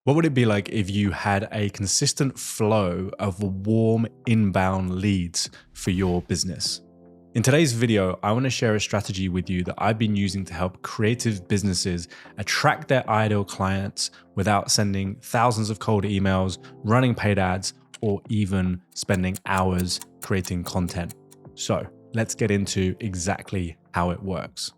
What would it be like if you had a consistent flow of warm inbound leads for your business? In today's video, I want to share a strategy with you that I've been using to help creative businesses attract their ideal clients without sending thousands of cold emails, running paid ads, or even spending hours creating content. So let's get into exactly how it works.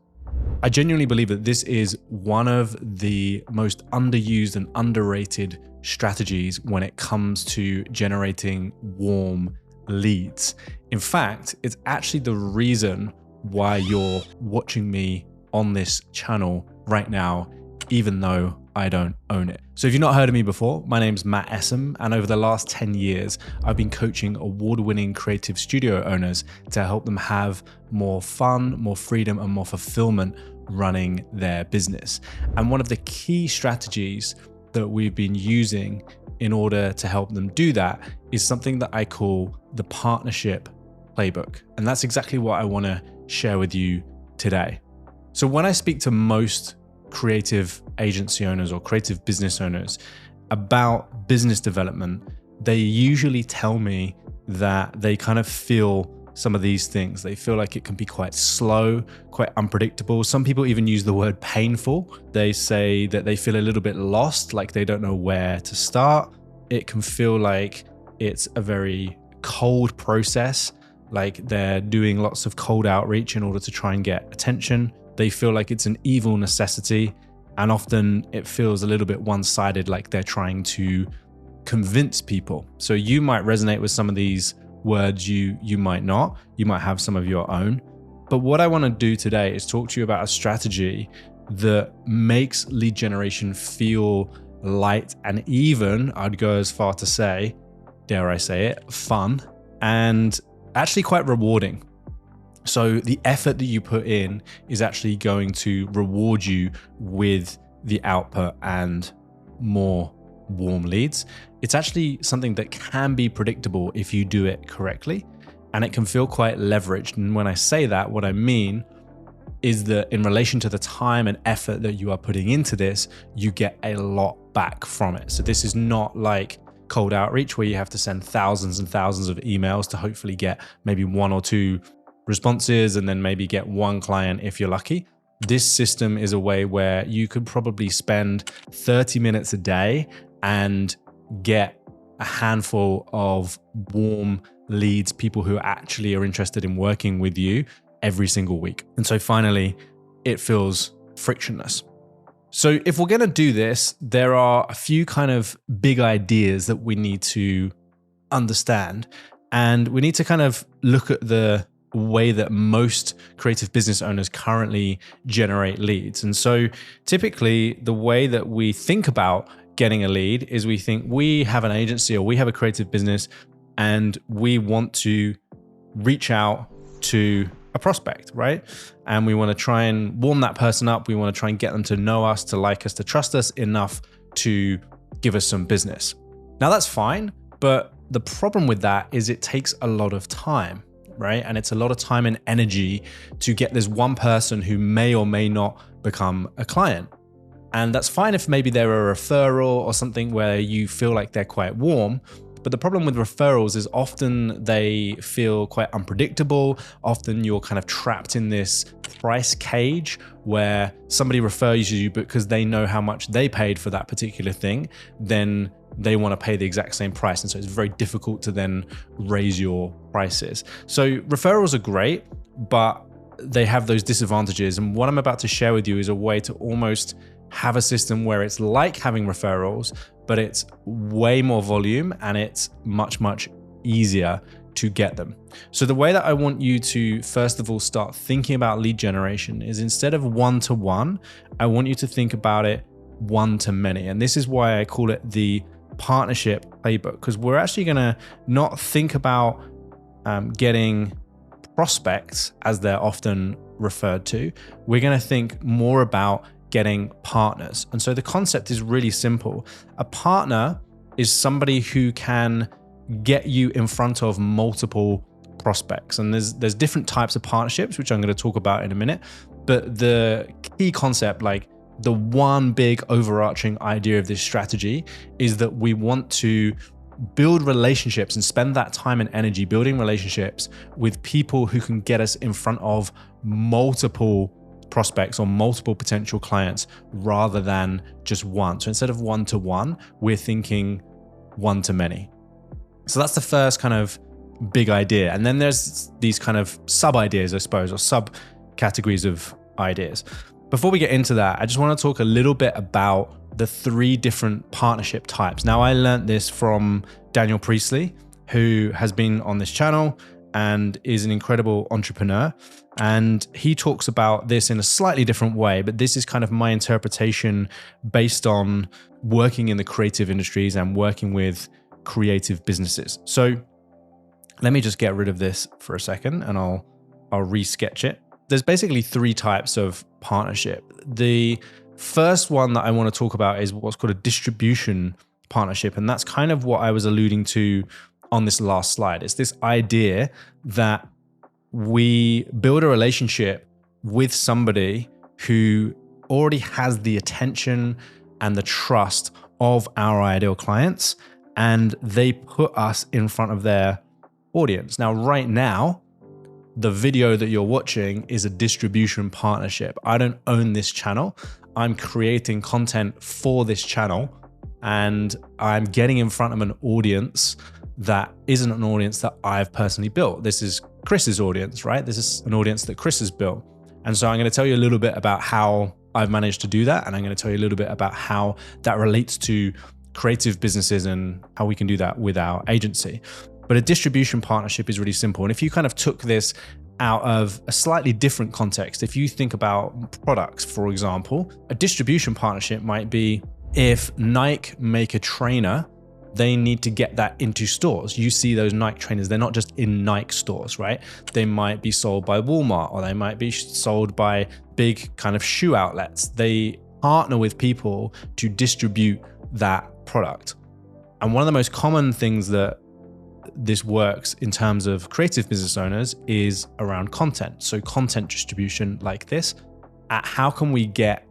I genuinely believe that this is one of the most underused and underrated strategies when it comes to generating warm leads. In fact, it's actually the reason why you're watching me on this channel right now, even though I don't own it. So if you've not heard of me before, my name's Matt Essam, and over the last 10 years, I've been coaching award-winning creative studio owners to help them have more fun, more freedom, and more fulfillment running their business. And one of the key strategies that we've been using in order to help them do that is something that I call the Partnership Playbook. And that's exactly what I want to share with you today. So when I speak to most creative agency owners or creative business owners about business development, they usually tell me that they kind of feel some of these things. They feel like it can be quite slow, quite unpredictable. Some people even use the word painful. They say that they feel a little bit lost, like they don't know where to start. It can feel like it's a very cold process, like they're doing lots of cold outreach in order to try and get attention. They feel like it's an evil necessity, and often it feels a little bit one-sided, like they're trying to convince people. So you might resonate with some of these words, you might not. You might have some of your own. But what I want to do today is talk to you about a strategy that makes lead generation feel light and even, I'd go as far to say, dare I say it, fun, and actually quite rewarding. So the effort that you put in is actually going to reward you with the output and more warm leads. It's actually something that can be predictable if you do it correctly, and it can feel quite leveraged. And when I say that, what I mean is that in relation to the time and effort that you are putting into this, you get a lot back from it. So this is not like cold outreach where you have to send thousands and thousands of emails to hopefully get maybe one or two responses and then maybe get one client if you're lucky. This system is a way where you could probably spend 30 minutes a day and get a handful of warm leads, people who actually are interested in working with you every single week. And so finally, it feels frictionless. So if we're going to do this, there are a few kind of big ideas that we need to understand. And we need to kind of look at the way that most creative business owners currently generate leads. And so typically the way that we think about getting a lead is we think we have an agency or we have a creative business and we want to reach out to a prospect, right? And we want to try and warm that person up. We want to try and get them to know us, to like us, to trust us enough to give us some business. Now that's fine, but the problem with that is it takes a lot of time, right? And it's a lot of time and energy to get this one person who may or may not become a client. And that's fine if maybe they're a referral or something where you feel like they're quite warm. But the problem with referrals is often they feel quite unpredictable. Often you're kind of trapped in this price cage where somebody refers you because they know how much they paid for that particular thing, then they want to pay the exact same price. And so it's very difficult to then raise your prices. So referrals are great, but they have those disadvantages. And what I'm about to share with you is a way to almost have a system where it's like having referrals, but it's way more volume and it's much, much easier to get them. So the way that I want you to, first of all, start thinking about lead generation is instead of one-to-one, I want you to think about it one-to-many. And this is why I call it the Partnership Playbook, because we're actually going to not think about getting prospects as they're often referred to. We're going to think more about getting partners. And so the concept is really simple. A partner is somebody who can get you in front of multiple prospects. And there's different types of partnerships, which I'm going to talk about in a minute. But the key concept, like the one big overarching idea of this strategy is that we want to build relationships and spend that time and energy building relationships with people who can get us in front of multiple prospects or multiple potential clients rather than just one. So instead of one-to-one, we're thinking one-to-many. So that's the first kind of big idea. And then there's these kind of sub-ideas, I suppose, or sub-categories of ideas. Before we get into that, I just want to talk a little bit about the 3 different partnership types. Now, I learned this from Daniel Priestley, who has been on this channel and is an incredible entrepreneur. And he talks about this in a slightly different way, but this is kind of my interpretation based on working in the creative industries and working with creative businesses. So let me just get rid of this for a second and I'll re-sketch it. There's basically 3 types of partnership. The first one that I want to talk about is what's called a distribution partnership. And that's kind of what I was alluding to on this last slide. It's this idea that we build a relationship with somebody who already has the attention and the trust of our ideal clients, and they put us in front of their audience. Now, right now, the video that you're watching is a distribution partnership. I don't own this channel. I'm creating content for this channel, and I'm getting in front of an audience that isn't an audience that I've personally built. This is Chris's audience, right? This is an audience that Chris has built. And so I'm going to tell you a little bit about how I've managed to do that. And I'm going to tell you a little bit about how that relates to creative businesses and how we can do that with our agency. But a distribution partnership is really simple. And if you kind of took this out of a slightly different context, if you think about products, for example, a distribution partnership might be if Nike make a trainer, they need to get that into stores. You see those Nike trainers, they're not just in Nike stores, right? They might be sold by Walmart, or they might be sold by big kind of shoe outlets. They partner with people to distribute that product. And one of the most common things that this works in terms of creative business owners is around content. So content distribution like this, how can we get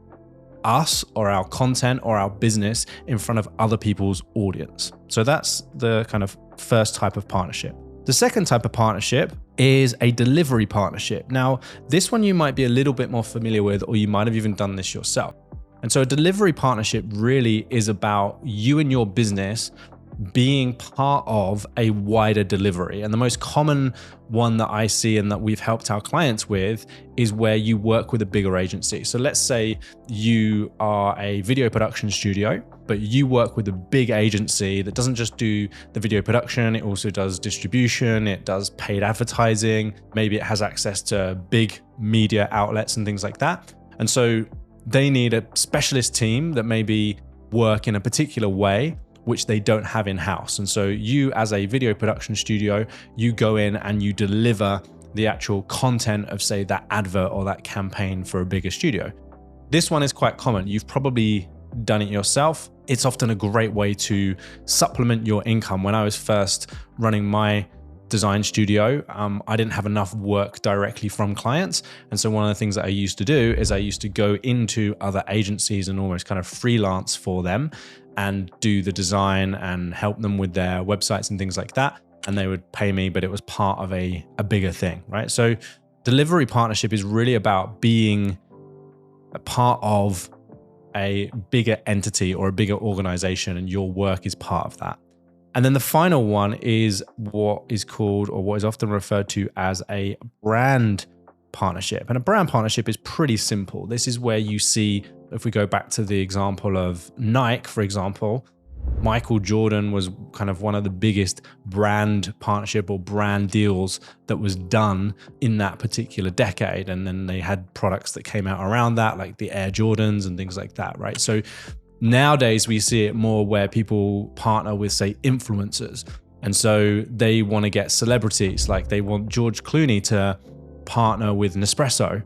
us or our content or our business in front of other people's audience? So that's the kind of first type of partnership. The second type of partnership is a delivery partnership. Now, this one you might be a little bit more familiar with, or you might have even done this yourself. And so a delivery partnership really is about you and your business being part of a wider delivery. And the most common one that I see and that we've helped our clients with is where you work with a bigger agency. So let's say you are a video production studio, but you work with a big agency that doesn't just do the video production, it also does distribution, it does paid advertising, maybe it has access to big media outlets and things like that. And so they need a specialist team that maybe work in a particular way which they don't have in-house. And so you, as a video production studio, you go in and you deliver the actual content of, say, that advert or that campaign for a bigger studio. This one is quite common. You've probably done it yourself. It's often a great way to supplement your income. When I was first running my design studio, I didn't have enough work directly from clients. And so one of the things that I used to do is I used to go into other agencies and almost kind of freelance for them and do the design and help them with their websites and things like that. And they would pay me, but it was part of a bigger thing, right? So delivery partnership is really about being a part of a bigger entity or a bigger organization, and your work is part of that. And then the final one is what is called, or what is often referred to as, a brand partnership. And a brand partnership is pretty simple. This is where you see, if we go back to the example of Nike, for example, Michael Jordan was kind of one of the biggest brand partnership or brand deals that was done in that particular decade. And then they had products that came out around that, like the Air Jordans and things like that, right? So nowadays we see it more where people partner with, say, influencers. And so they want to get celebrities, like they want George Clooney to partner with Nespresso.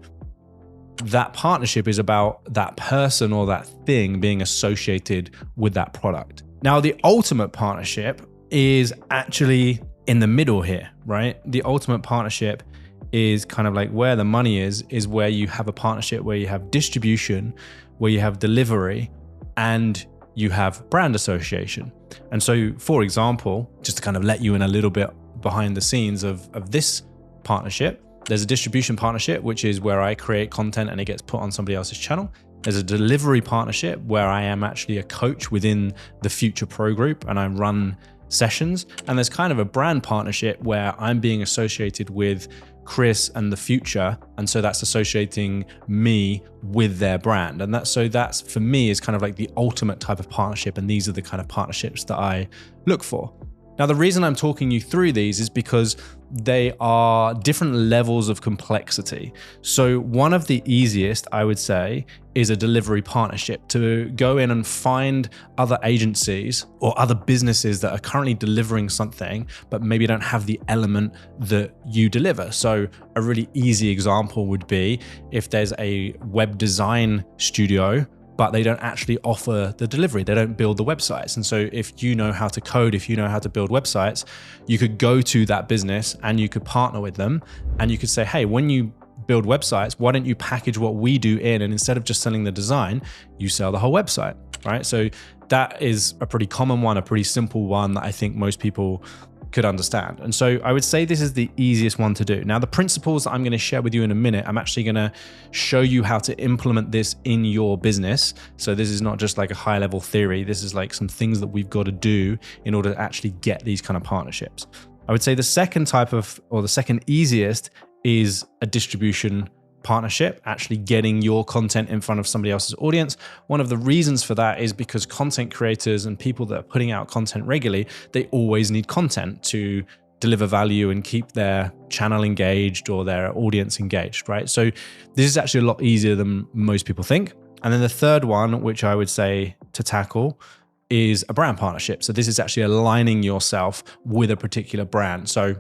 That partnership is about that person or that thing being associated with that product. Now, the ultimate partnership is actually in the middle here, right? The ultimate partnership is kind of like where the money is where you have a partnership, where you have distribution, where you have delivery, and you have brand association. And so, for example, just to kind of let you in a little bit behind the scenes of this partnership, there's a distribution partnership, which is where I create content and it gets put on somebody else's channel. There's a delivery partnership where I am actually a coach within the Futur Pro group and I run sessions. And there's kind of a brand partnership where I'm being associated with Chris and the Futur. And so that's associating me with their brand. And that's for me is kind of like the ultimate type of partnership. And these are the kind of partnerships that I look for. Now, the reason I'm talking you through these is because they are different levels of complexity. So one of the easiest, I would say, is a delivery partnership, to go in and find other agencies or other businesses that are currently delivering something, but maybe don't have the element that you deliver. So a really easy example would be if there's a web design studio, but they don't actually offer the delivery. They don't build the websites. And so if you know how to code, if you know how to build websites, you could go to that business and you could partner with them and you could say, hey, when you build websites, why don't you package what we do in, and instead of just selling the design, you sell the whole website, right? So that is a pretty common one, a pretty simple one that I think most people could understand. And so I would say this is the easiest one to do. Now, the principles that I'm going to share with you in a minute, I'm actually going to show you how to implement this in your business. So this is not just like a high level theory. This is like some things that we've got to do in order to actually get these kind of partnerships. I would say the second type of, or the second easiest, is a distribution partnership, actually getting your content in front of somebody else's audience. One of the reasons for that is because content creators and people that are putting out content regularly, they always need content to deliver value and keep their channel engaged or their audience engaged, right? So this is actually a lot easier than most people think. And then the third one, which I would say to tackle, is a brand partnership. So this is actually aligning yourself with a particular brand. So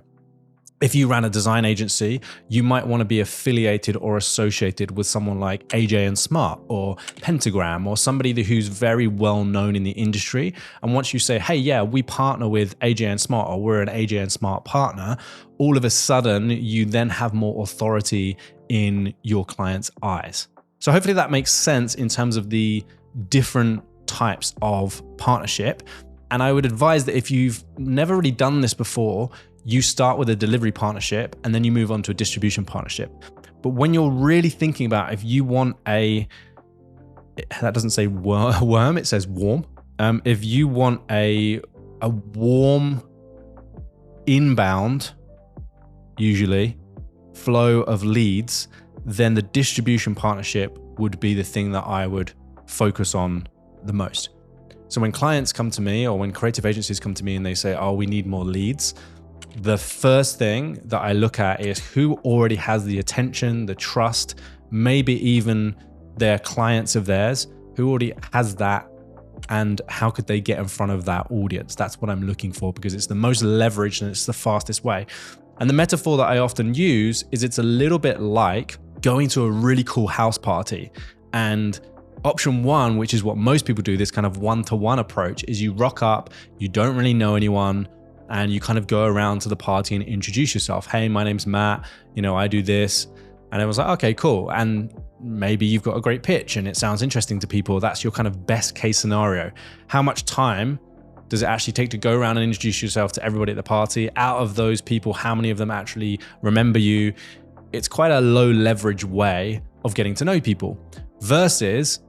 if you ran a design agency, you might want to be affiliated or associated with someone like AJ and Smart or Pentagram or somebody who's very well known in the industry. And once you say, hey, yeah, we partner with AJ and Smart, or we're an AJ and Smart partner, all of a sudden you then have more authority in your client's eyes. So hopefully that makes sense in terms of the different types of partnership. And I would advise that if you've never really done this before, you start with a delivery partnership and then you move on to a distribution partnership. But when you're really thinking about if you want that doesn't say worm, it says warm. If you want a warm inbound, usually, flow of leads, then the distribution partnership would be the thing that I would focus on the most. So when clients come to me or when creative agencies come to me and they say, oh, we need more leads, the first thing that I look at is who already has the attention, the trust, maybe even their clients of theirs, who already has that, and how could they get in front of that audience? That's what I'm looking for because it's the most leveraged and it's the fastest way. And the metaphor that I often use is it's a little bit like going to a really cool house party. And option one, which is what most people do, this kind of one-to-one approach, is you rock up, you don't really know anyone, and you kind of go around to the party and introduce yourself. Hey, my name's Matt, I do this. And I was like, okay, cool. And maybe you've got a great pitch and it sounds interesting to people. That's your kind of best case scenario. How much time does it actually take to go around and introduce yourself to everybody at the party? Out of those people, how many of them actually remember you? It's quite a low leverage way of getting to know people versus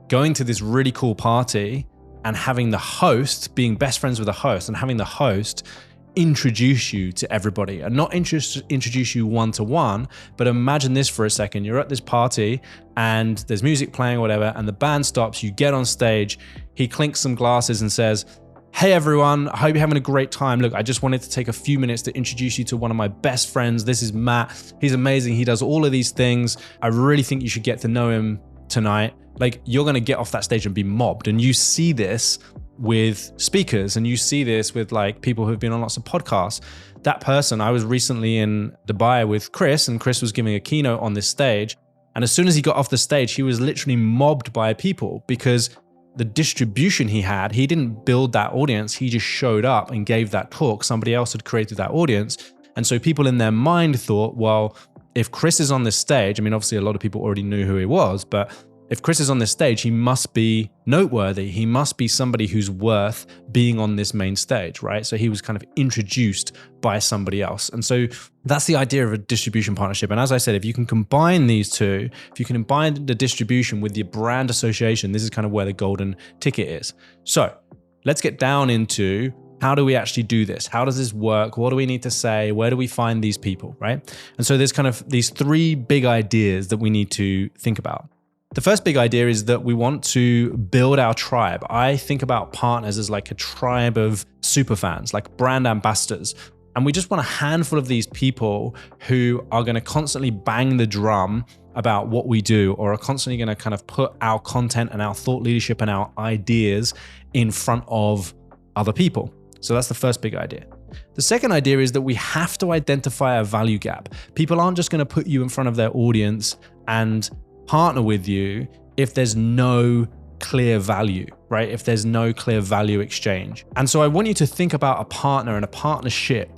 going to this really cool party and having the host, being best friends with the host and having the host introduce you to everybody, and not introduce you one-to-one, but imagine this for a second. You're at this party and there's music playing or whatever, and the band stops, you get on stage, he clinks some glasses and says, hey everyone, I hope you're having a great time. Look, I just wanted to take a few minutes to introduce you to one of my best friends. This is Matt. He's amazing. He does all of these things. I really think you should get to know him tonight. Like, you're going to get off that stage and be mobbed. And you see this with speakers and you see this with like people who've been on lots of podcasts. That person, I was recently in Dubai with Chris, and Chris was giving a keynote on this stage. And as soon as he got off the stage, he was literally mobbed by people because the distribution he had, he didn't build that audience. He just showed up and gave that talk. Somebody else had created that audience. And so people in their mind thought, well, if Chris is on this stage, I mean, obviously a lot of people already knew who he was, but if Chris is on this stage, he must be noteworthy. He must be somebody who's worth being on this main stage, right? So he was kind of introduced by somebody else. And so that's the idea of a distribution partnership. And as I said, if you can combine these two, if you can combine the distribution with your brand association, this is kind of where the golden ticket is. So let's get down into how do we actually do this? How does this work? What do we need to say? Where do we find these people, right? And so there's kind of these three big ideas that we need to think about. The first big idea is that we want to build our tribe. I think about partners as like a tribe of super fans, like brand ambassadors. And we just want a handful of these people who are going to constantly bang the drum about what we do, or are constantly going to kind of put our content and our thought leadership and our ideas in front of other people. So that's the first big idea. The second idea is that we have to identify a value gap. People aren't just going to put you in front of their audience and partner with you if there's no clear value, right? If there's no clear value exchange. And so I want you to think about a partner and a partnership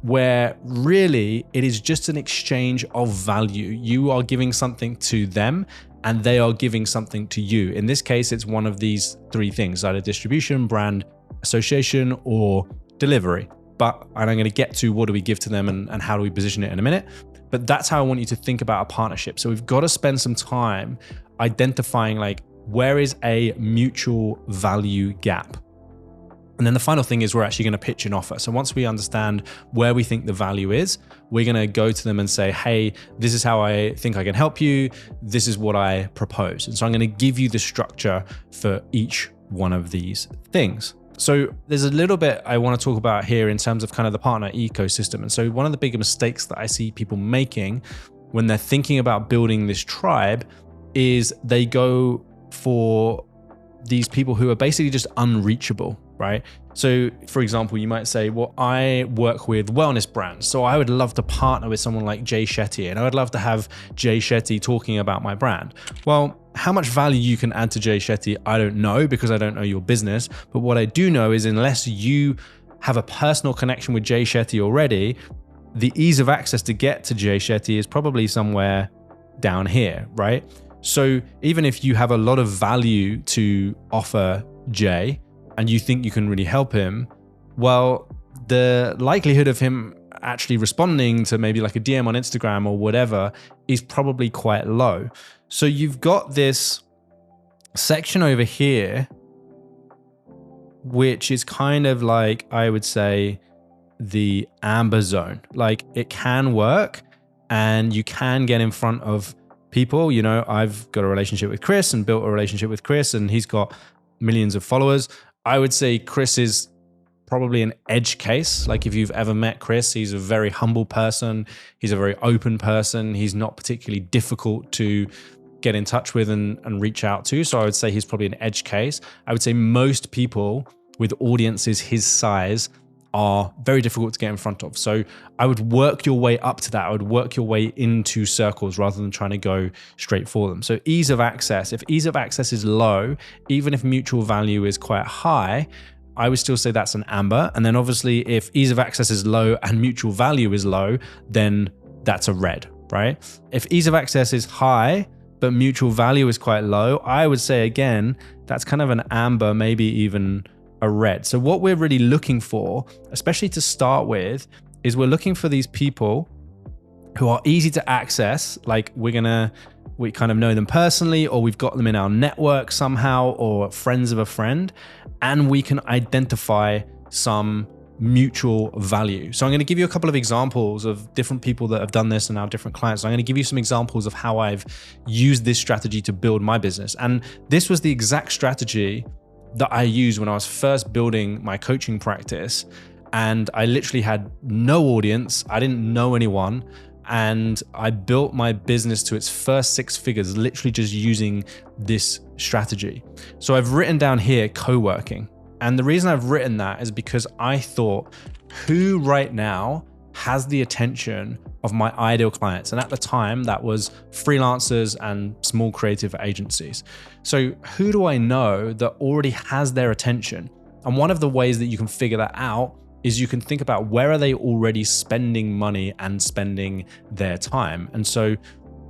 where really it is just an exchange of value. You are giving something to them and they are giving something to you. In this case, it's one of these three things, either distribution, brand association, or delivery. But I'm going to get to what do we give to them and how do we position it in a minute. But that's how I want you to think about a partnership. So we've got to spend some time identifying like, where is a mutual value gap? And then the final thing is we're actually going to pitch an offer. So once we understand where we think the value is, we're going to go to them and say, hey, this is how I think I can help you. This is what I propose. And so I'm going to give you the structure for each one of these things. So there's a little bit I want to talk about here in terms of kind of the partner ecosystem. And so one of the bigger mistakes that I see people making when they're thinking about building this tribe is they go for these people who are basically just unreachable, right? So for example, you might say, well, I work with wellness brands, so I would love to partner with someone like Jay Shetty, and I would love to have Jay Shetty talking about my brand. Well, how much value you can add to Jay Shetty, I don't know, because I don't know your business. But what I do know is unless you have a personal connection with Jay Shetty already, the ease of access to get to Jay Shetty is probably somewhere down here, right? So even if you have a lot of value to offer Jay and you think you can really help him, well, the likelihood of him actually responding to maybe like a DM on Instagram or whatever is probably quite low. So you've got this section over here, which is kind of like, I would say, the amber zone. Like it can work and you can get in front of people. You know, I've got a relationship with Chris and built a relationship with Chris, and he's got millions of followers. I would say Chris is probably an edge case. Like if you've ever met Chris, he's a very humble person. He's a very open person. He's not particularly difficult to get in touch with and reach out to. So I would say he's probably an edge case. I would say most people with audiences his size are very difficult to get in front of. So I would work your way up to that. I would work your way into circles rather than trying to go straight for them. So ease of access, if ease of access is low, even if mutual value is quite high, I would still say that's an amber. And then obviously if ease of access is low and mutual value is low, then that's a red, right? If ease of access is high, but mutual value is quite low, I would say again, that's kind of an amber, maybe even a red. So what we're really looking for, especially to start with, is we're looking for these people who are easy to access. Like we kind of know them personally, or we've got them in our network somehow, or friends of a friend, and we can identify some mutual value. So I'm going to give you a couple of examples of different people that have done this and our different clients. So I'm going to give you some examples of how I've used this strategy to build my business. And this was the exact strategy that I used when I was first building my coaching practice. And I literally had no audience. I didn't know anyone. And I built my business to its first 6 figures, literally just using this strategy. So I've written down here, co-working. And the reason I've written that is because I thought, who right now has the attention of my ideal clients? And at the time, that was freelancers and small creative agencies. So who do I know that already has their attention? And one of the ways that you can figure that out is you can think about where are they already spending money and spending their time. And so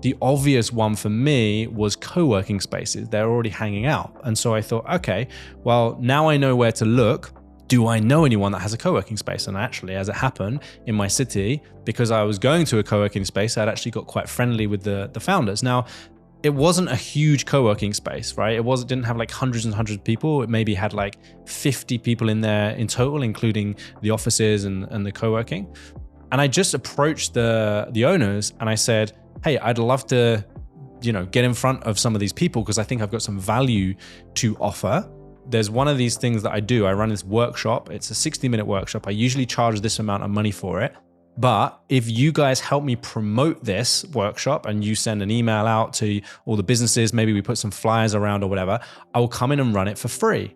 the obvious one for me was co-working spaces. They're already hanging out. And so I thought, okay, well, now I know where to look. Do I know anyone that has a co-working space? And actually, as it happened in my city, because I was going to a co-working space, I'd actually got quite friendly with the founders. Now, it wasn't a huge co-working space, right? It didn't have like hundreds and hundreds of people. It maybe had like 50 people in there in total, including the offices and the co-working. And I just approached the owners and I said, hey, I'd love to, get in front of some of these people because I think I've got some value to offer. There's one of these things that I do. I run this workshop. It's a 60-minute workshop. I usually charge this amount of money for it. But if you guys help me promote this workshop and you send an email out to all the businesses, maybe we put some flyers around or whatever, I will come in and run it for free.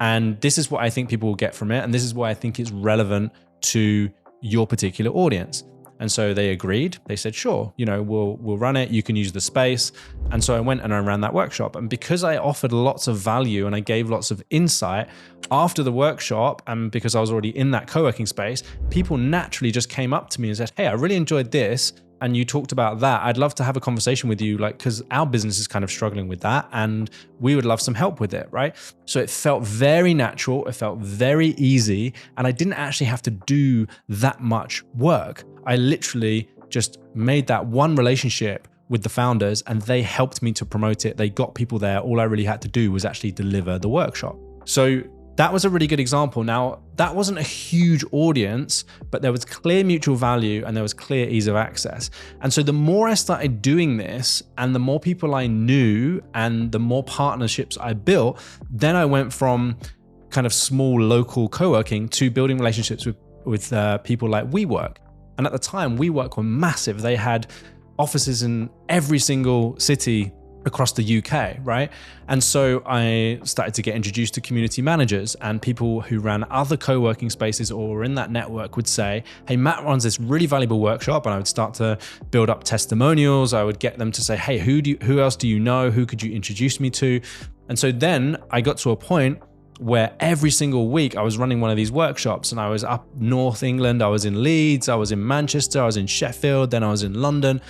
And this is what I think people will get from it. And this is why I think it's relevant to your particular audience. And so they agreed. They said, sure, we'll run it. You can use the space. And so I went and I ran that workshop. And because I offered lots of value and I gave lots of insight after the workshop, and because I was already in that co-working space, people naturally just came up to me and said, hey, I really enjoyed this. And you talked about that. I'd love to have a conversation with you, because our business is kind of struggling with that and we would love some help with it, right? So it felt very natural. It felt very easy. And I didn't actually have to do that much work. I literally just made that one relationship with the founders and they helped me to promote it. They got people there. All I really had to do was actually deliver the workshop. So that was a really good example. Now, that wasn't a huge audience, but there was clear mutual value and there was clear ease of access. And so the more I started doing this and the more people I knew and the more partnerships I built, then I went from kind of small local co-working to building relationships with people like WeWork. And at the time, WeWork were massive. They had offices in every single city across the UK, right? And so I started to get introduced to community managers, and people who ran other co-working spaces or were in that network would say, hey, Matt runs this really valuable workshop. And I would start to build up testimonials. I would get them to say, hey, who else do you know? Who could you introduce me to? And so then I got to a point where every single week I was running one of these workshops, and I was up North England, I was in Leeds, I was in Manchester, I was in Sheffield, then I was in London.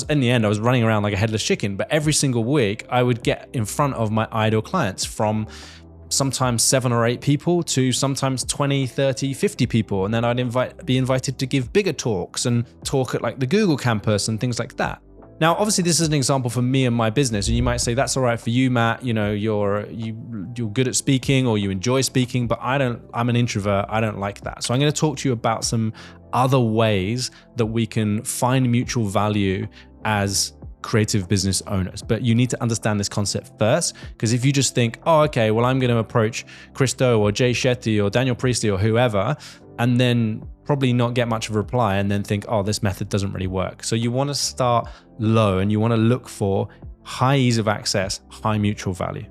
In the end, I was running around like a headless chicken, but every single week I would get in front of my ideal clients, from sometimes 7 or 8 people to sometimes 20, 30, 50 people. And then I'd be invited to give bigger talks and talk at like the Google campus and things like that. Now, obviously, this is an example for me and my business, and you might say that's all right for you, Matt. You're good at speaking or you enjoy speaking, but I'm an introvert. I don't like that. So I'm going to talk to you about some other ways that we can find mutual value as creative business owners. But you need to understand this concept first, because if you just think, oh, okay, well, I'm going to approach Christo or Jay Shetty or Daniel Priestley or whoever, and then probably not get much of a reply and then think, oh, this method doesn't really work. So you want to start low and you want to look for high ease of access, high mutual value.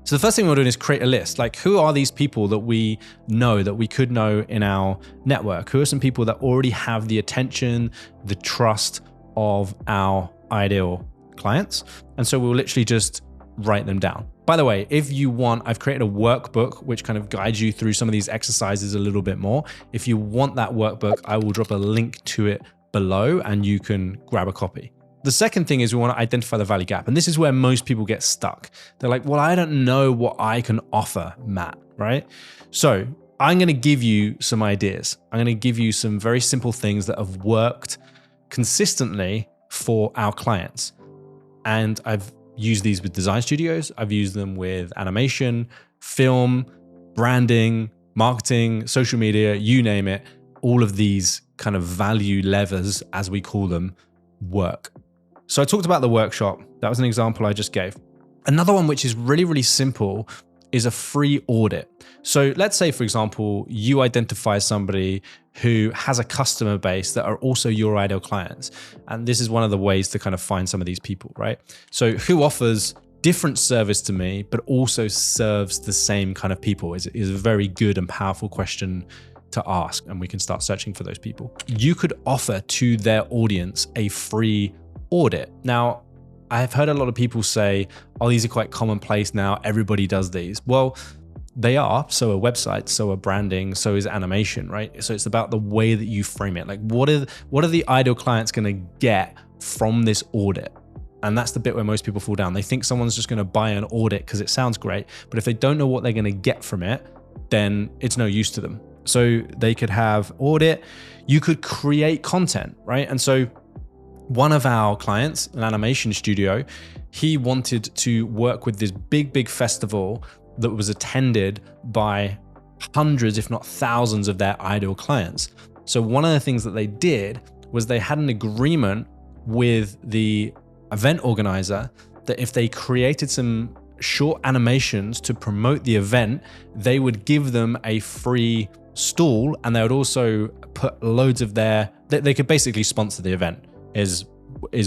So the first thing we're doing is create a list. Like, who are these people that we know, that we could know in our network? Who are some people that already have the attention, the trust of our ideal clients? And so we'll literally just write them down. By the way, if you want, I've created a workbook which kind of guides you through some of these exercises a little bit more. If you want that workbook, I will drop a link to it below and you can grab a copy. The second thing is we want to identify the value gap. And this is where most people get stuck. They're like, well, I don't know what I can offer, Matt, right? So I'm going to give you some ideas. I'm going to give you some very simple things that have worked consistently for our clients. And I've used these with design studios. I've used them with animation, film, branding, marketing, social media, you name it. All of these kind of value levers, as we call them, work. So I talked about the workshop. That was an example I just gave. Another one, which is really, really simple, is a free audit. So let's say, for example, you identify somebody who has a customer base that are also your ideal clients. And this is one of the ways to kind of find some of these people, right? So who offers different service to me, but also serves the same kind of people is a very good and powerful question to ask. And we can start searching for those people. You could offer to their audience a free audit. Now, I've heard a lot of people say, oh, these are quite commonplace now. Everybody does these. Well, They are. So are websites, so are branding, so is animation, right? So it's about the way that you frame it. Like what are the ideal clients going to get from this audit? And that's the bit where most people fall down. They think someone's just going to buy an audit because it sounds great, but if they don't know what they're going to get from it, then it's no use to them. So they could have audit, you could create content, right? And so one of our clients, an animation studio, he wanted to work with this big festival that was attended by hundreds, if not thousands of their ideal clients. So one of the things that they did was they had an agreement with the event organizer that if they created some short animations to promote the event, they would give them a free stall, and they would also put loads of they could basically sponsor the event is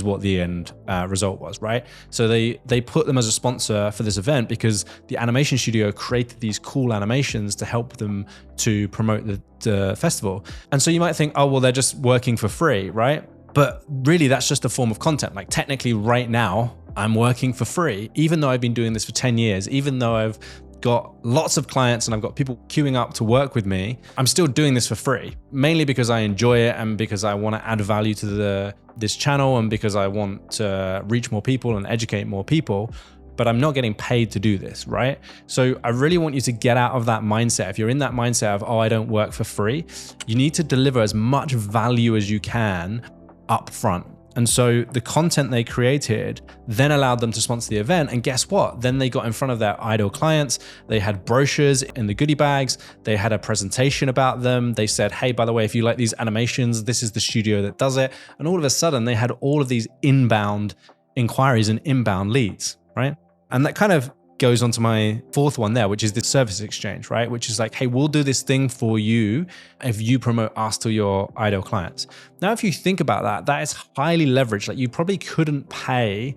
what the end result was, right? So they put them as a sponsor for this event because the animation studio created these cool animations to help them to promote the festival. And so you might think, oh, well, they're just working for free, right? But really, that's just a form of content. Like technically right now, I'm working for free, even though I've been doing this for 10 years, even though I've got lots of clients and I've got people queuing up to work with me, I'm still doing this for free, mainly because I enjoy it and because I want to add value to this channel and because I want to reach more people and educate more people, but I'm not getting paid to do this, right? So I really want you to get out of that mindset. If you're in that mindset of, oh, I don't work for free, you need to deliver as much value as you can up front. And so the content they created then allowed them to sponsor the event. And guess what? Then they got in front of their ideal clients. They had brochures in the goodie bags. They had a presentation about them. They said, hey, by the way, if you like these animations, this is the studio that does it. And all of a sudden they had all of these inbound inquiries and inbound leads, right? And that kind of goes on to my fourth one there, which is the service exchange, right? Which is like, hey, we'll do this thing for you if you promote us to your ideal clients. Now, if you think about that, that is highly leveraged. Like you probably couldn't pay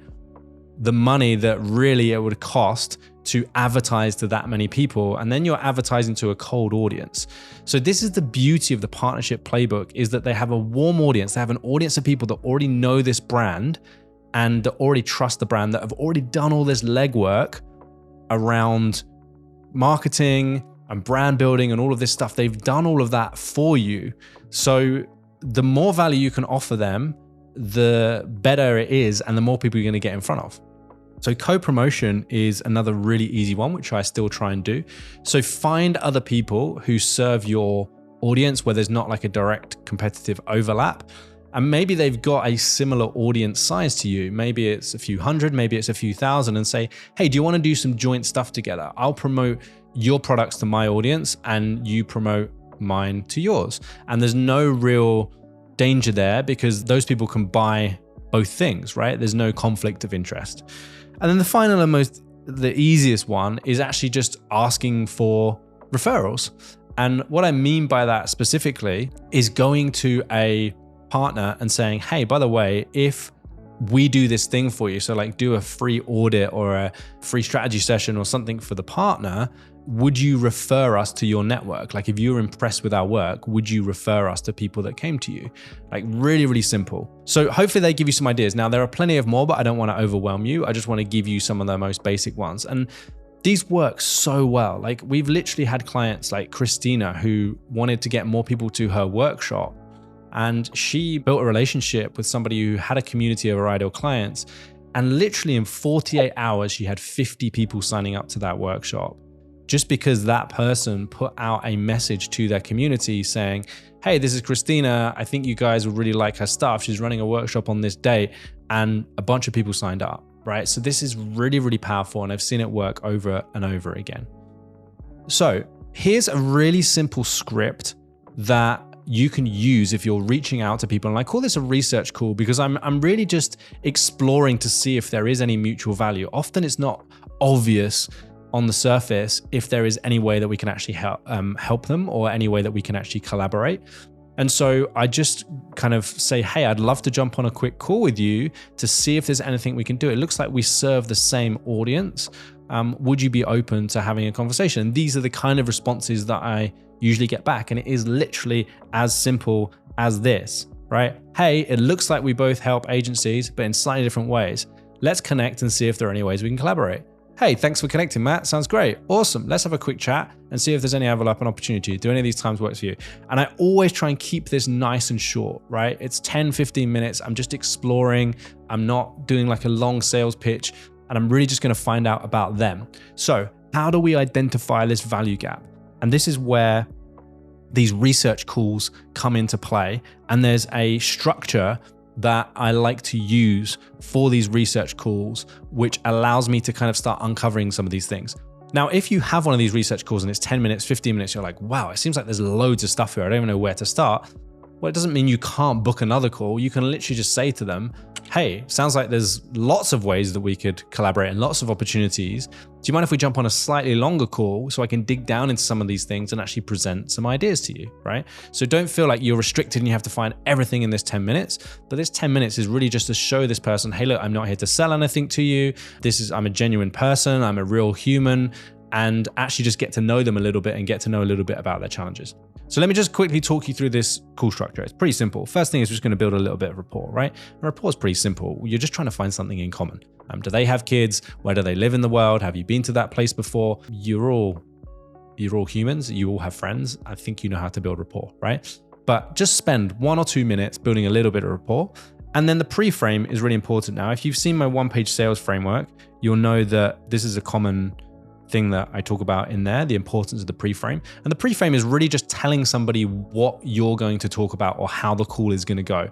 the money that really it would cost to advertise to that many people. And then you're advertising to a cold audience. So this is the beauty of the Partnership Playbook, is that they have a warm audience. They have an audience of people that already know this brand and that already trust the brand, that have already done all this legwork around marketing and brand building and all of this stuff. They've done all of that for you. So the more value you can offer them, the better it is and the more people you're going to get in front of. So co-promotion is another really easy one, which I still try and do. So find other people who serve your audience where there's not like a direct competitive overlap. And maybe they've got a similar audience size to you. Maybe it's a few hundred, maybe it's a few thousand, and say, hey, do you want to do some joint stuff together? I'll promote your products to my audience and you promote mine to yours. And there's no real danger there because those people can buy both things, right? There's no conflict of interest. And then the final and the easiest one is actually just asking for referrals. And what I mean by that specifically is going to a partner and saying, hey, by the way, if we do this thing for you, so like do a free audit or a free strategy session or something for the partner, would you refer us to your network? Like if you're impressed with our work, would you refer us to people that came to you? Like really, really simple. So hopefully they give you some ideas. Now there are plenty of more, but I don't want to overwhelm you. I just want to give you some of the most basic ones. And these work so well. Like we've literally had clients like Christina who wanted to get more people to her workshop. And she built a relationship with somebody who had a community of her ideal clients. And literally in 48 hours, she had 50 people signing up to that workshop just because that person put out a message to their community saying, hey, this is Christina. I think you guys would really like her stuff. She's running a workshop on this day. And a bunch of people signed up, right? So this is really, really powerful. And I've seen it work over and over again. So here's a really simple script that you can use if you're reaching out to people. And I call this a research call because I'm really just exploring to see if there is any mutual value. Often it's not obvious on the surface if there is any way that we can actually help them or any way that we can actually collaborate. And so I just kind of say, hey, I'd love to jump on a quick call with you to see if there's anything we can do. It looks like we serve the same audience. Would you be open to having a conversation? These are the kind of responses that I usually get back. And it is literally as simple as this, right? Hey, it looks like we both help agencies, but in slightly different ways. Let's connect and see if there are any ways we can collaborate. hey, thanks for connecting, Matt. Sounds great. Awesome. Let's have a quick chat and see if there's any overlap and opportunity. Do any of these times work for you? And I always try and keep this nice and short, right? It's 10, 15 minutes. I'm just exploring. I'm not doing like a long sales pitch, and I'm really just going to find out about them. So how do we identify this value gap? And this is where these research calls come into play. And there's a structure that I like to use for these research calls, which allows me to kind of start uncovering some of these things. Now, if you have one of these research calls and it's 10 minutes, 15 minutes, you're like, wow, it seems like there's loads of stuff here. I don't even know where to start. Well, it doesn't mean you can't book another call. You can literally just say to them, hey, sounds like there's lots of ways that we could collaborate and lots of opportunities. Do you mind if we jump on a slightly longer call so I can dig down into some of these things and actually present some ideas to you, right? So don't feel like you're restricted and you have to find everything in this 10 minutes. But this 10 minutes is really just to show this person, hey, look, I'm not here to sell anything to you. I'm a genuine person. I'm a real human, and actually just get to know them a little bit and get to know a little bit about their challenges. So let me just quickly talk you through this call structure. It's pretty simple. First thing is just going to build a little bit of rapport, right? And rapport is pretty simple. You're just trying to find something in common. Do they have kids? Where do they live in the world? Have you been to that place before? You're all humans. You all have friends. I think you know how to build rapport, right? But just spend 1 or 2 minutes building a little bit of rapport. And then the pre-frame is really important. Now, if you've seen my one-page sales framework, you'll know that this is a common thing that I talk about in there, the importance of the pre-frame. And the pre-frame is really just telling somebody what you're going to talk about or how the call is going to go.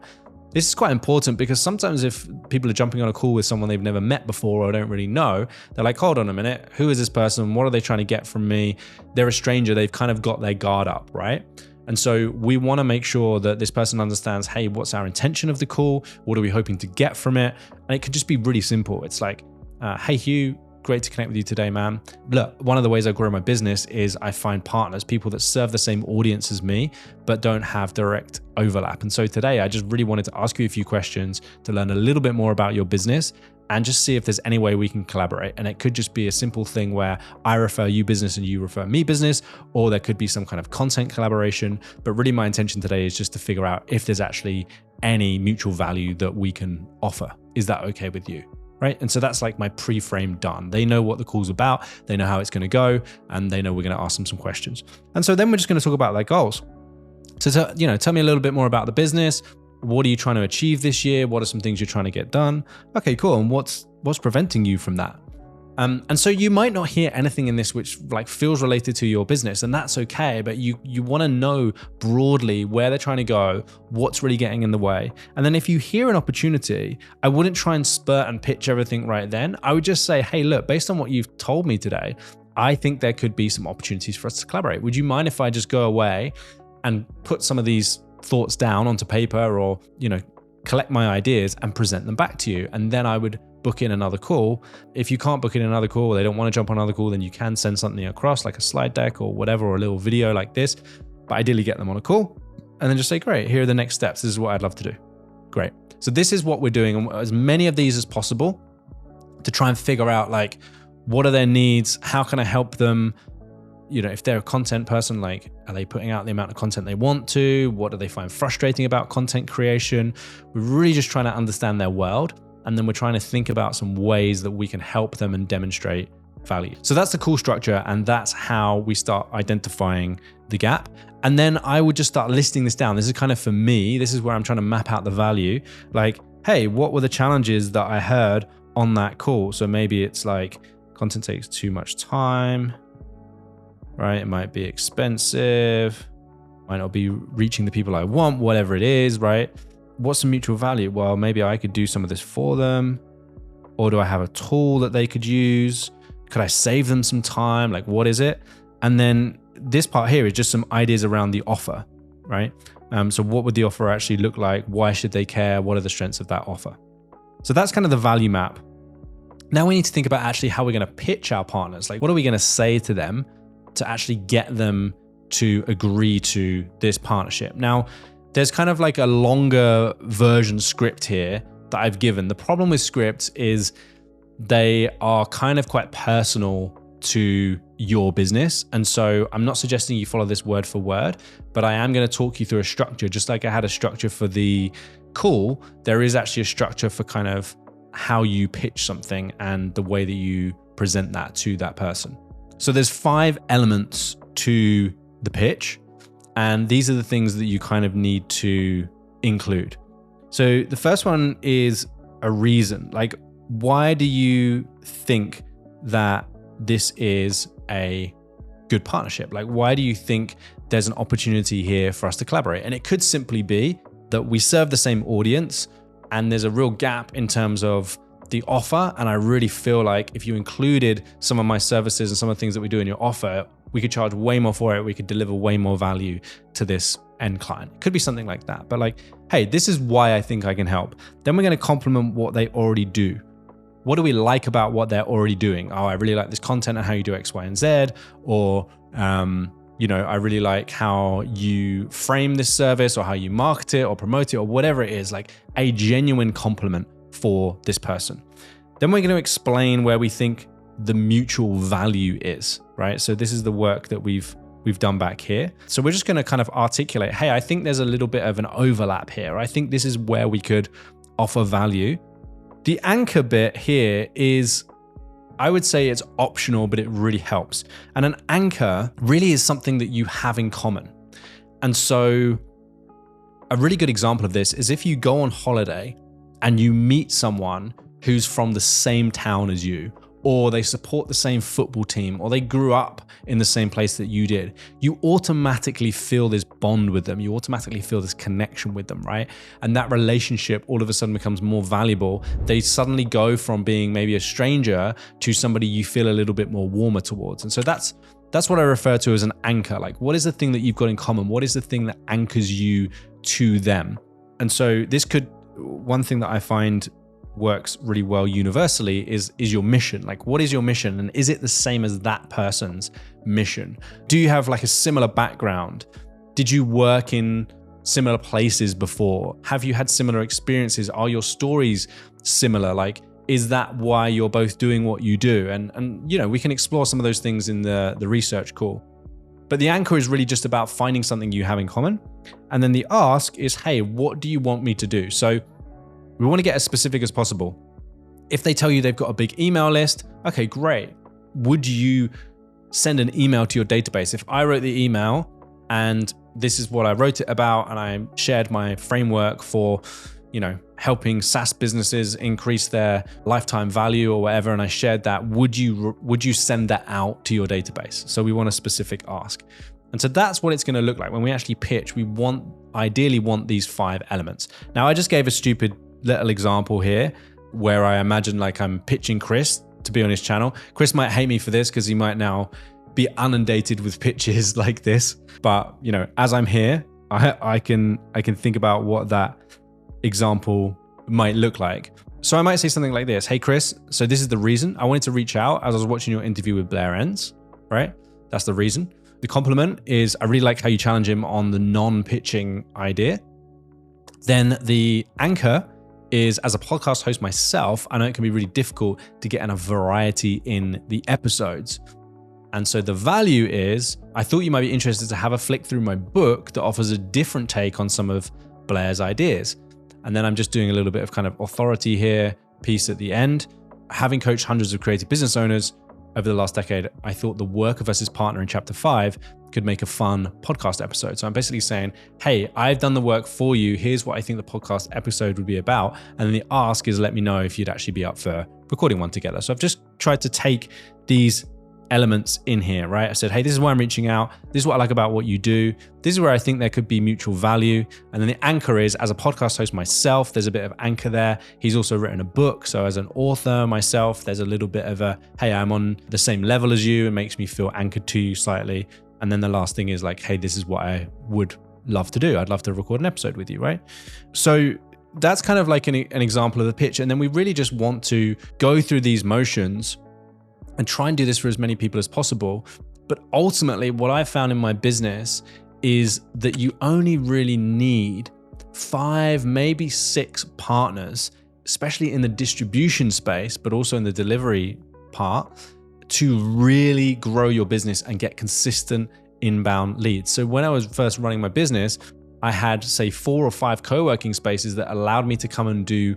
This is quite important because sometimes if people are jumping on a call with someone they've never met before or don't really know, they're like, hold on a minute, who is this person? What are they trying to get from me? They're a stranger. They've kind of got their guard up, right? And so we want to make sure that this person understands, hey, what's our intention of the call? What are we hoping to get from it? And it could just be really simple. It's like, hey, Hugh, great to connect with you today, man. Look, one of the ways I grow my business is I find partners, people that serve the same audience as me, but don't have direct overlap. And so today I just really wanted to ask you a few questions to learn a little bit more about your business and just see if there's any way we can collaborate. And it could just be a simple thing where I refer you business and you refer me business, or there could be some kind of content collaboration. But really my intention today is just to figure out if there's actually any mutual value that we can offer. Is that okay with you? Right? And so that's like my pre-frame done. They know what the call's about, they know how it's going to go, and they know we're going to ask them some questions. And so then we're just going to talk about their goals. So, tell me a little bit more about the business. What are you trying to achieve this year? What are some things you're trying to get done? Okay, cool. And what's preventing you from that? And so you might not hear anything in this which like feels related to your business, and that's okay, but you want to know broadly where they're trying to go, what's really getting in the way. And then if you hear an opportunity, I wouldn't try and spurt and pitch everything right then. I would just say, hey, look, based on what you've told me today, I think there could be some opportunities for us to collaborate. Would you mind if I just go away and put some of these thoughts down onto paper or, collect my ideas and present them back to you? And then I would book in another call. If you can't book in another call, or they don't want to jump on another call, then you can send something across like a slide deck or whatever, or a little video like this, but ideally get them on a call and then just say, great, here are the next steps. This is what I'd love to do. Great. So this is what we're doing, and as many of these as possible to try and figure out like, what are their needs? How can I help them? If they're a content person, like, are they putting out the amount of content they want to? What do they find frustrating about content creation? We're really just trying to understand their world. And then we're trying to think about some ways that we can help them and demonstrate value. So that's the call structure. And that's how we start identifying the gap. And then I would just start listing this down. This is kind of for me, this is where I'm trying to map out the value. Like, hey, what were the challenges that I heard on that call? So maybe it's like content takes too much time, right? It might be expensive, might not be reaching the people I want, whatever it is, right? What's the mutual value? Well, maybe I could do some of this for them. Or do I have a tool that they could use? Could I save them some time? Like, what is it? And then this part here is just some ideas around the offer, right? So what would the offer actually look like? Why should they care? What are the strengths of that offer? So that's kind of the value map. Now we need to think about actually how we're going to pitch our partners. Like, what are we going to say to them to actually get them to agree to this partnership? Now, there's kind of like a longer version script here that I've given. The problem with scripts is they are kind of quite personal to your business. And so I'm not suggesting you follow this word for word, but I am going to talk you through a structure. Just like I had a structure for the call, there is actually a structure for kind of how you pitch something and the way that you present that to that person. So there's 5 elements to the pitch, and these are the things that you kind of need to include. So the first one is a reason. Like, why do you think that this is a good partnership? Like, why do you think there's an opportunity here for us to collaborate? And it could simply be that we serve the same audience and there's a real gap in terms of the offer. And I really feel like if you included some of my services and some of the things that we do in your offer, we could charge way more for it. We could deliver way more value to this end client. It could be something like that. But like, hey, this is why I think I can help. Then we're going to complement what they already do. What do we like about what they're already doing? Oh, I really like this content and how you do X, Y, and Z. Or, I really like how you frame this service or how you market it or promote it or whatever it is, like a genuine compliment for this person. Then we're going to explain where we think the mutual value is, right? So this is the work that we've done back here. So we're just going to kind of articulate, hey, I think there's a little bit of an overlap here. I think this is where we could offer value. The anchor bit here is, I would say it's optional, but it really helps. And an anchor really is something that you have in common. And so a really good example of this is if you go on holiday and you meet someone who's from the same town as you, or they support the same football team, or they grew up in the same place that you did, you automatically feel this bond with them. You automatically feel this connection with them, right? And that relationship all of a sudden becomes more valuable. They suddenly go from being maybe a stranger to somebody you feel a little bit more warmer towards. And so that's what I refer to as an anchor. Like, what is the thing that you've got in common? What is the thing that anchors you to them? And so one thing that I find works really well universally is your mission. Like, what is your mission? And is it the same as that person's mission? Do you have like a similar background? Did you work in similar places before? Have you had similar experiences? Are your stories similar? Like, is that why you're both doing what you do? And we can explore some of those things in the research call. But the anchor is really just about finding something you have in common. And then the ask is, hey, what do you want me to do? So we want to get as specific as possible. If they tell you they've got a big email list, okay, great. Would you send an email to your database? If I wrote the email and this is what I wrote it about, and I shared my framework for, helping SaaS businesses increase their lifetime value or whatever, and I shared that, would you send that out to your database? So we want a specific ask. And so that's what it's going to look like when we actually pitch. We ideally want these 5 elements. Now, I just gave a stupid little example here where I imagine like I'm pitching Chris to be on his channel. Chris might hate me for this because he might now be inundated with pitches like this. But as I'm here, I can think about what that example might look like. So I might say something like this: hey Chris, so this is the reason I wanted to reach out as I was watching your interview with Blair Enns, right? That's the reason. The compliment is I really like how you challenge him on the non-pitching idea. Then the anchor is, as a podcast host myself, I know it can be really difficult to get in a variety in the episodes. And so the value is, I thought you might be interested to have a flick through my book that offers a different take on some of Blair's ideas. And then I'm just doing a little bit of kind of authority here piece at the end. Having coached hundreds of creative business owners over the last decade, I thought the work of us as partner in chapter 5 could make a fun podcast episode. So I'm basically saying, hey, I've done the work for you. Here's what I think the podcast episode would be about. And then the ask is, let me know if you'd actually be up for recording one together. So I've just tried to take these elements in here, right? I said, hey, this is why I'm reaching out. This is what I like about what you do. This is where I think there could be mutual value. And then the anchor is, as a podcast host myself, there's a bit of anchor there. He's also written a book. So as an author myself, there's a little bit of a, hey, I'm on the same level as you. It makes me feel anchored to you slightly. And then the last thing is like, hey, this is what I would love to do. I'd love to record an episode with you, right? So that's kind of like an example of the pitch. And then we really just want to go through these motions and try and do this for as many people as possible. But ultimately, what I've found in my business is that you only really need 5, maybe 6 partners, especially in the distribution space, but also in the delivery part, to really grow your business and get consistent inbound leads. So when I was first running my business, I had, say, 4 or 5 co-working spaces that allowed me to come and do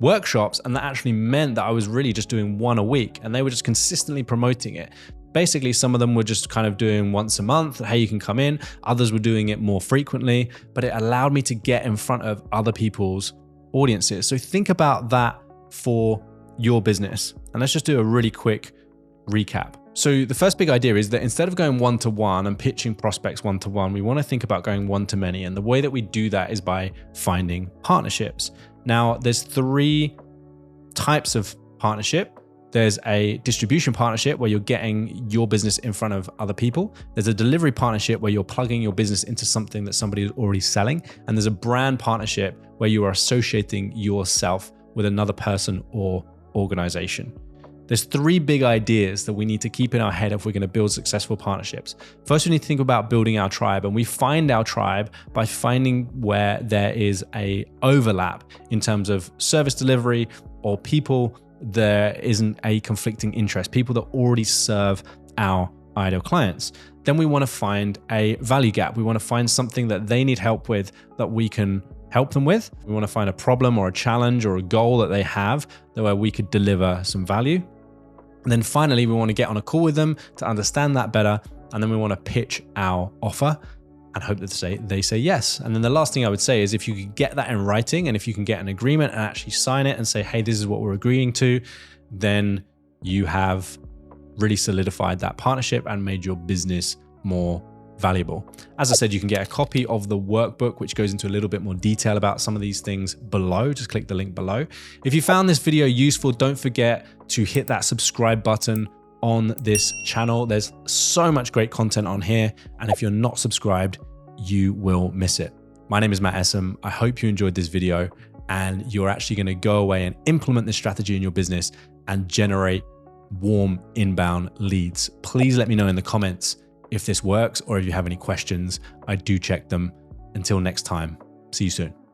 workshops, and that actually meant that I was really just doing one a week, and they were just consistently promoting it. Basically, some of them were just kind of doing once a month, hey, you can come in. Others were doing it more frequently, but it allowed me to get in front of other people's audiences. So think about that for your business. And let's just do a really quick recap. So the first big idea is that instead of going one-to-one and pitching prospects one-to-one, we want to think about going one-to-many. And the way that we do that is by finding partnerships. Now, there's 3 types of partnership. There's a distribution partnership where you're getting your business in front of other people. There's a delivery partnership where you're plugging your business into something that somebody is already selling. And there's a brand partnership where you are associating yourself with another person or organization. There's 3 big ideas that we need to keep in our head if we're going to build successful partnerships. First, we need to think about building our tribe, and we find our tribe by finding where there is a overlap in terms of service delivery or people there isn't a conflicting interest, people that already serve our ideal clients. Then we want to find a value gap. We want to find something that they need help with that we can help them with. We want to find a problem or a challenge or a goal that they have where we could deliver some value. And then finally, we want to get on a call with them to understand that better. And then we want to pitch our offer and hope that they say yes. And then the last thing I would say is if you could get that in writing and if you can get an agreement and actually sign it and say, hey, this is what we're agreeing to, then you have really solidified that partnership and made your business more valuable. As I said, you can get a copy of the workbook, which goes into a little bit more detail about some of these things below. Just click the link below. If you found this video useful, don't forget to hit that subscribe button on this channel. There's so much great content on here. And if you're not subscribed, you will miss it. My name is Matt Essam. I hope you enjoyed this video and you're actually going to go away and implement this strategy in your business and generate warm inbound leads. Please let me know in the comments if this works or if you have any questions. I do check them. Until next time, see you soon.